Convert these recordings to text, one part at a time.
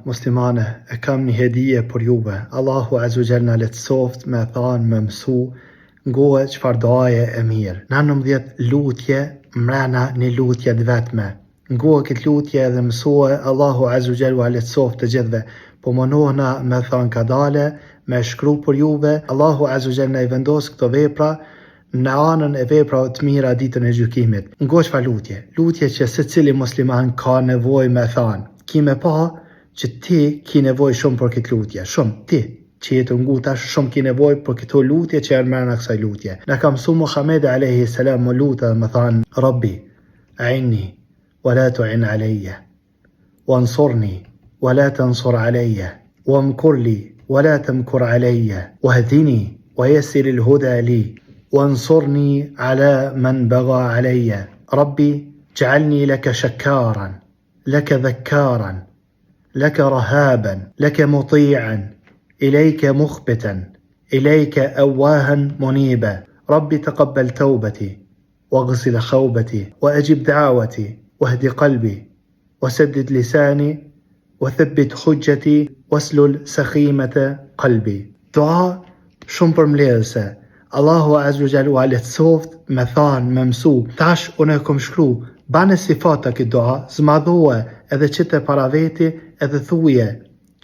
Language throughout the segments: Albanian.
muslimane, e kam një hedije për juve. Allahu Azza wa Jalla na lehtësoft me thanë me mësu ngoje çfarë duaje e mirë. 19 lutje mrena një lutje të vetme. Ngoje këtë lutje edhe mësoje, Allahu Azza wa Jalla lehtësoft të gjithve. Po mënohna me thanë kadale, me shkru për juve. Allahu Azza wa Jalla i vendos këto vepra në anën e veprave të mira ditën e gjykimit. Ngoje çfarë lutje? Lutje që secili musliman ka nevojë me thanë. Ki me pa që ti ki nevoj shumë për këtë lutje, shumë, ti që jetë nguta shumë ki nevoj për këto lutje që janë mërëna kësaj lutje. Në kam su Muhammed a.s. më lutë dhe më thanë, Rabbi, a'inni, wa la tu'in alayya, wa ansurni, wa la tansur alayya, wa mkurli, wa la tamkur alayya, wa hdini, wa yassir al-huda li, wa ansurni ala man baga alayya. Rabbi, ja'alni laka shakkaran, لك ذكارا لك رهابا لك مطيعا إليك مخبتا إليك أواها منيبا. ربي تقبل توبتي واغسل خوبتي وأجب دعوتي واهد قلبي وسدد لساني وثبت حجتي واسلل سخيمة قلبي. دعاء shumë përmbledhëse. Allahu Azza wa Jalla u lehtësoft me thanë me mësu. Tash unë e kom shkru bane sifata këtë dua, zmadhoje edhe qite para veti edhe thuje,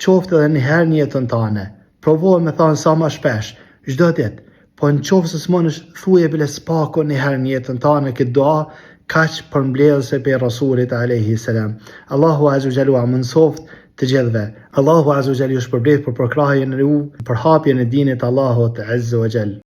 qoftë edhe njëherë një jetën tane, provoje me thanë sa ma shpesh, çdo ditë, po në qoftë se s'monësh thuje bile s'pako njëherë një jetën tane këtë dua, kaq përmbledhëse pe Rasulit a.s. Allahu Azza wa Jalla mënsoft të gjithve. Allahu Azza wa Jalla ju shpërblet për përkrahjen e ju, për hapjen e dinit Allahut Azza wa Jalla.